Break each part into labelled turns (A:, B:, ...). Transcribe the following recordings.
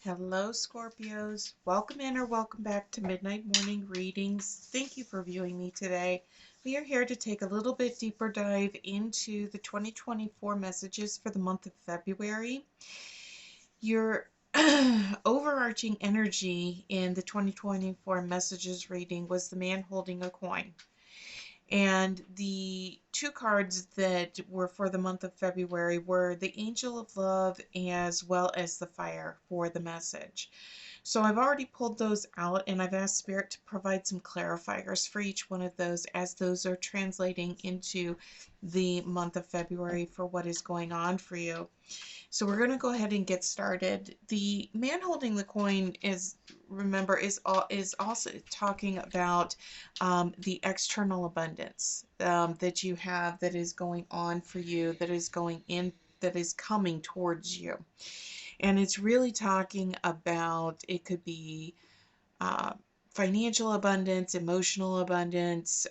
A: Hello, Scorpios. Welcome in or welcome back to Midnight Morning Readings. Thank you for viewing me today. We are here to take a little bit deeper dive into the 2024 messages for the month of February. Your overarching energy in the 2024 messages reading was the man holding a coin. And the two cards that were for the month of February were the Angel of Love as well as the Fire for the message. So I've already pulled those out and I've asked Spirit to provide some clarifiers for each one of those as those are translating into the month of February for what is going on for you. So we're going to go ahead and get started. The man holding the coin remember, is also talking about the external abundance that you have that is going on for you, that is going in, that is coming towards you. And it's really talking about, it could be financial abundance, emotional abundance,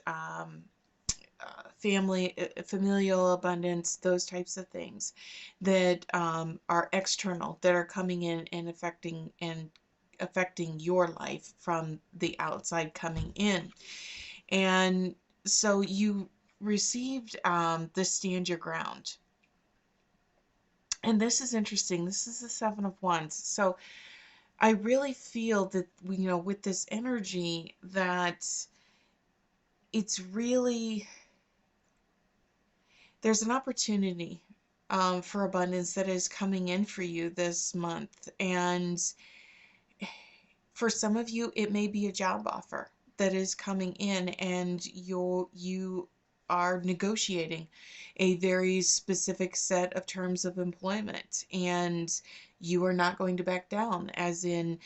A: familial abundance, those types of things that are external, that are coming in and affecting your life from the outside coming in. And so you received the stand your ground. And this is interesting. This is the Seven of Wands. So I really feel that, with this energy, that it's really, there's an opportunity for abundance that is coming in for you this month. And for some of you, it may be a job offer that is coming in, and you are negotiating a very specific set of terms of employment, and you are not going to back down, as in,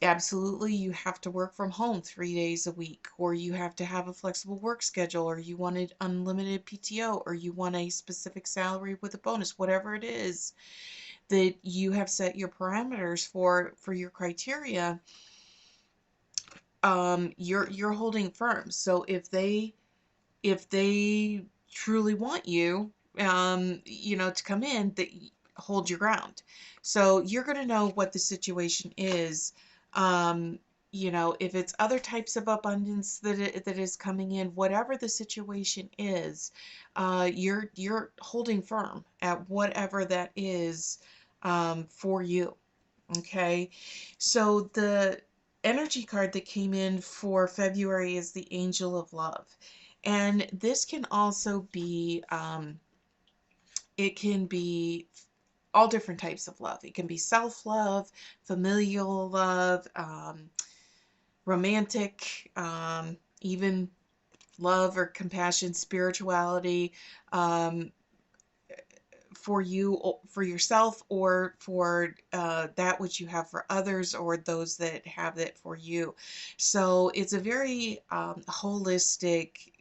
A: absolutely, you have to work from home 3 days a week, or you have to have a flexible work schedule, or you wanted unlimited PTO, or you want a specific salary with a bonus, whatever it is that you have set your parameters for your criteria. You're holding firm. So if they truly want you, to come in, that hold your ground. So you're going to know what the situation is. If it's other types of abundance that is coming in, whatever the situation is, you're holding firm at whatever that is for you. Okay, so the energy card that came in for February is the Angel of Love. And this can also be, it can be all different types of love. It can be self-love, familial love, romantic, even love or compassion, spirituality, for you, for yourself, or for that which you have for others, or those that have it for you. So it's a very holistic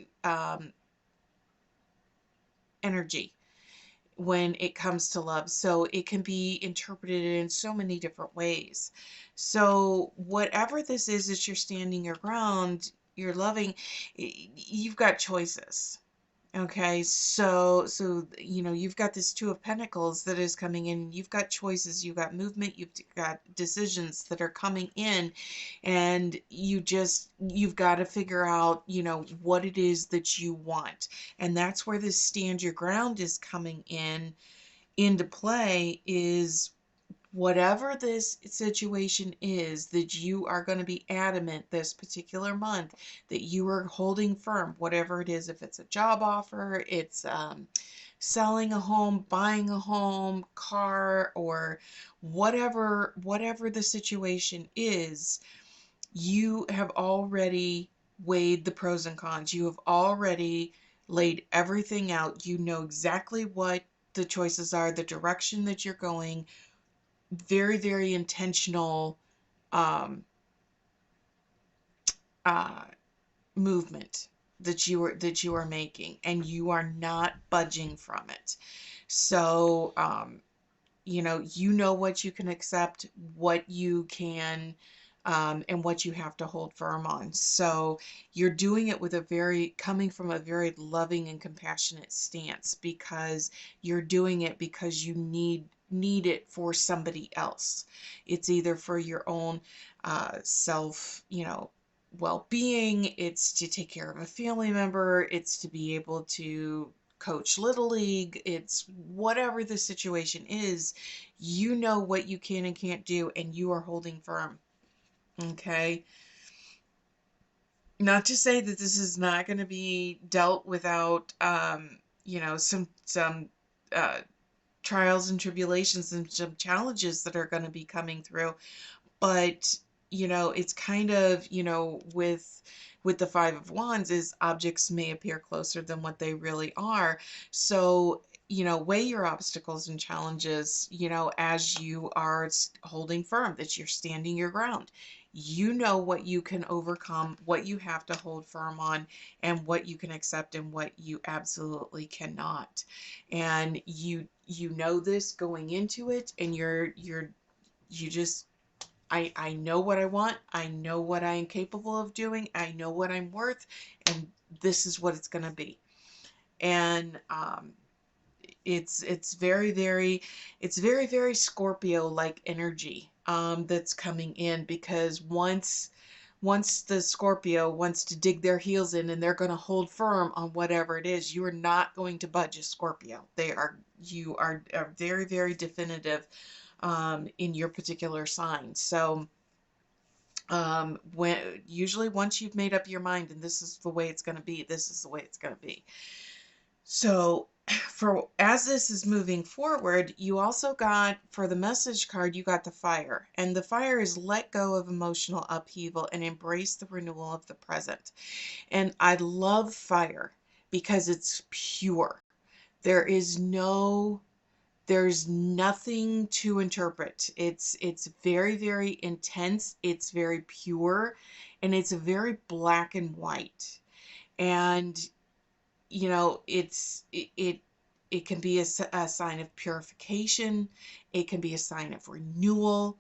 A: energy when it comes to love. So it can be interpreted in so many different ways. So whatever this is that you're standing your ground, you're loving, you've got choices. Okay, so you've got this Two of Pentacles that is coming in. You've got choices, you've got movement, you've got decisions that are coming in, and you've got to figure out, what it is that you want. And that's where this stand your ground is coming into play, is whatever this situation is, that you are going to be adamant this particular month that you are holding firm, whatever it is. If it's a job offer, it's selling a home, buying a home, car, or whatever the situation is, you have already weighed the pros and cons. You have already laid everything out. You know exactly what the choices are, the direction that you're going. Very, very intentional um, uh, movement that you are making, and you are not budging from it. So you know what you can accept, what you can, and what you have to hold firm on. So you're doing it with coming from a very loving and compassionate stance, because you're doing it because you need need it for somebody else. It's either for your own self, well-being, it's to take care of a family member, it's to be able to coach little league, it's whatever the situation is, you know what you can and can't do, and you are holding firm. Okay? Not to say that this is not going to be dealt without some uh trials and tribulations and some challenges that are going to be coming through, but it's kind of, with the Five of Wands, is objects may appear closer than what they really are. So weigh your obstacles and challenges, as you are holding firm, that you're standing your ground. You know what you can overcome, what you have to hold firm on, and what you can accept and what you absolutely cannot. And you know this going into it, and you just, I know what I want. I know what I am capable of doing. I know what I'm worth, and this is what it's going to be. And it's very, very, it's very, very Scorpio like energy that's coming in, because once the Scorpio wants to dig their heels in and they're going to hold firm on whatever it is, you are not going to budge a Scorpio. You are very, very definitive in your particular sign. So when usually once you've made up your mind and this is the way it's going to be, this is the way it's going to be. So for as this is moving forward, you also got, for the message card, you got the Fire. And the Fire is let go of emotional upheaval and embrace the renewal of the present. And I love Fire because it's pure. There is no there's nothing to interpret. It's very, very intense, it's very pure, and it's very black and white. And it can be a sign of purification, it can be a sign of renewal,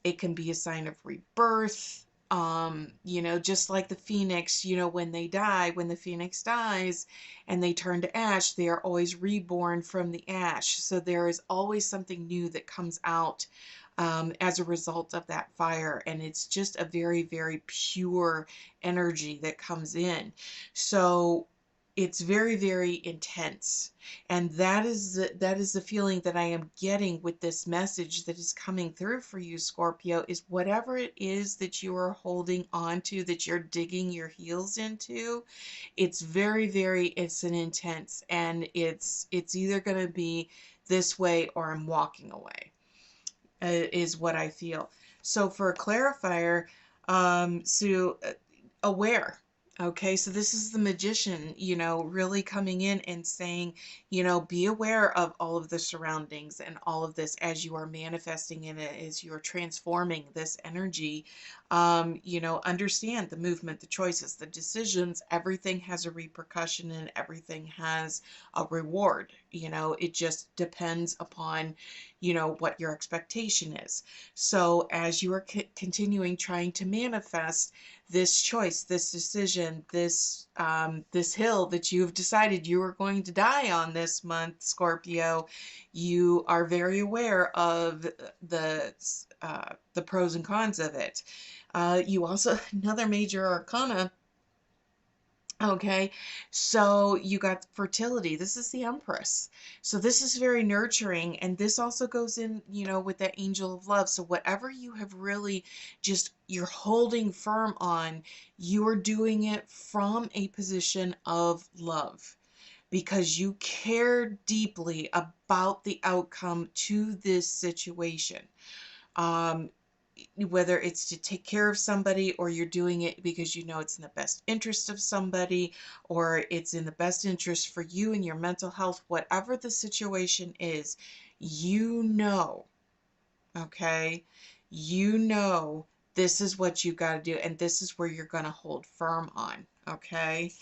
A: it can be a sign of rebirth. Just like the phoenix, when they die, when the phoenix dies and they turn to ash, they are always reborn from the ash. So there is always something new that comes out as a result of that fire. And it's just a very, very pure energy that comes in. So it's very, very intense. And that is the feeling that I am getting with this message that is coming through for you, Scorpio, is whatever it is that you are holding on to, that you're digging your heels into, it's very, very, it's an intense, and it's either going to be this way or I'm walking away, is what I feel. So for a clarifier, aware. Okay, so this is the magician, really coming in and saying, be aware of all of the surroundings and all of this as you are manifesting in it, as you're transforming this energy. Understand the movement, the choices, the decisions, everything has a repercussion and everything has a reward. It just depends upon, what your expectation is. So as you are continuing trying to manifest this choice, this decision, this hill that you've decided you are going to die on this month, Scorpio, you are very aware of the pros and cons of it. You also, another major arcana. Okay, so you got fertility. This is the Empress. So this is very nurturing, and this also goes in, with the Angel of Love. So whatever you have really you're holding firm on, you are doing it from a position of love because you care deeply about the outcome to this situation. Um, Whether it's to take care of somebody, or you're doing it because you know it's in the best interest of somebody, or it's in the best interest for you and your mental health, whatever the situation is, okay, this is what you got to do, and this is where you're going to hold firm on, okay?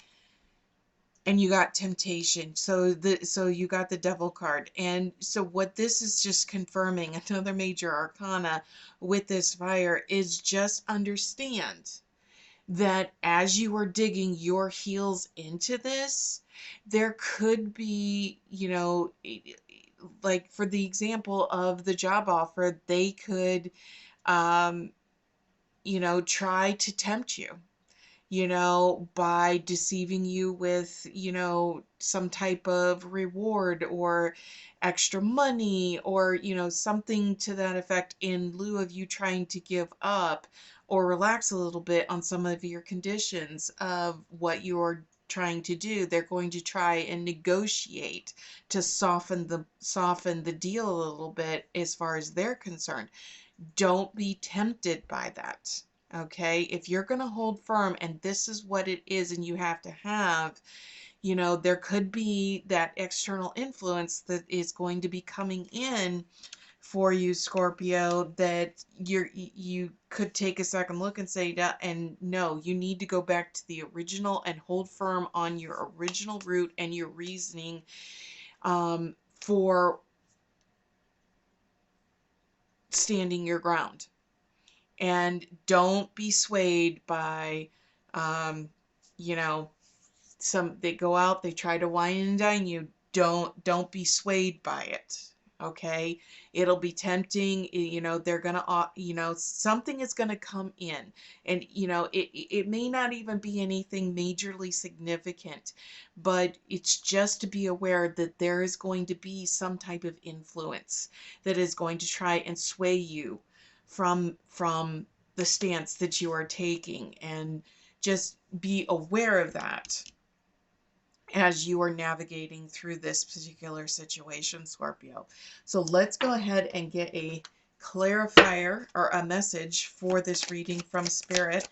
A: And you got temptation, so you got the devil card. And so what this is just confirming, another major arcana with this fire, is just understand that as you are digging your heels into this, there could be, like for the example of the job offer, they could, um, try to tempt you, by deceiving you with, some type of reward or extra money or, something to that effect in lieu of you trying to give up or relax a little bit on some of your conditions of what you're trying to do. They're going to try and negotiate to soften the deal a little bit as far as they're concerned. Don't be tempted by that. Okay. If you're going to hold firm and this is what it is and you have to have, there could be that external influence that is going to be coming in for you, Scorpio, that you could take a second look and say, and no, you need to go back to the original and hold firm on your original route and your reasoning, for standing your ground. And don't be swayed by, um, you know, they go out, they try to wine and dine you. Don't be swayed by it. Okay, it'll be tempting. They're gonna, something is gonna come in, and it may not even be anything majorly significant, but it's just to be aware that there is going to be some type of influence that is going to try and sway you from the stance that you are taking, and just be aware of that as you are navigating through this particular situation, Scorpio. So let's go ahead and get a clarifier or a message for this reading from Spirit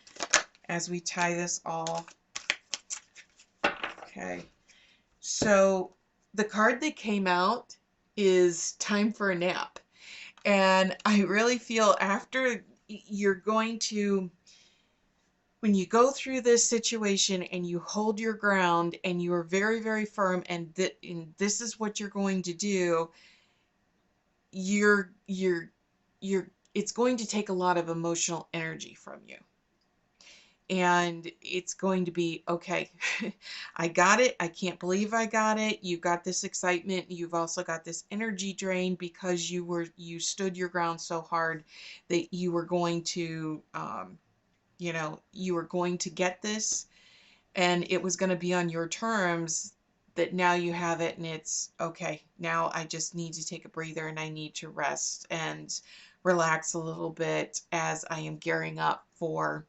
A: as we tie this all. Okay. So the card that came out is time for a nap. And I really feel after you're going to, when you go through this situation and you hold your ground and you are very, very firm, and this is what you're going to do, you're it's going to take a lot of emotional energy from you. And it's going to be okay. I got it. I can't believe I got it. You've got this excitement. You've also got this energy drain because you stood your ground so hard that you were going to, you were going to get this, and it was going to be on your terms. That now you have it and it's okay. Now I just need to take a breather and I need to rest and relax a little bit as I am gearing up for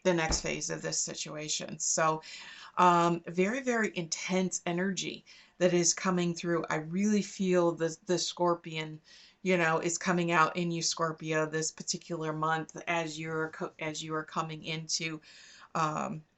A: the next phase of this situation. So very, very intense energy that is coming through. I really feel the scorpion, is coming out in you, Scorpio, this particular month as you are coming into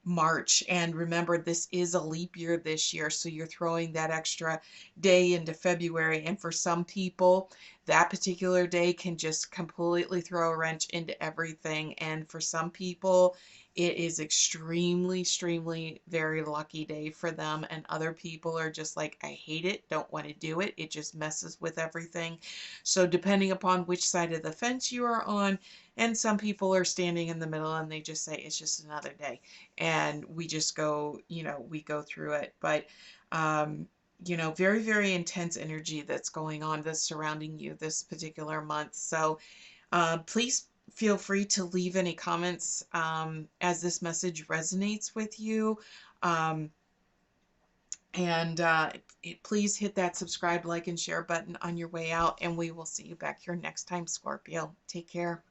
A: March. And remember, this is a leap year this year, so you're throwing that extra day into February. And for some people, that particular day can just completely throw a wrench into everything. And for some people, it is extremely very lucky day for them, and other people are just like, I hate it, don't want to do it, it just messes with everything. So depending upon which side of the fence you are on, and some people are standing in the middle and they just say it's just another day, and we just go, we go through it. But very, very intense energy that's going on, that's surrounding you this particular month. So please feel free to leave any comments as this message resonates with you. Um, and please hit that subscribe, like, and share button on your way out. And we will see you back here next time, Scorpio. Take care.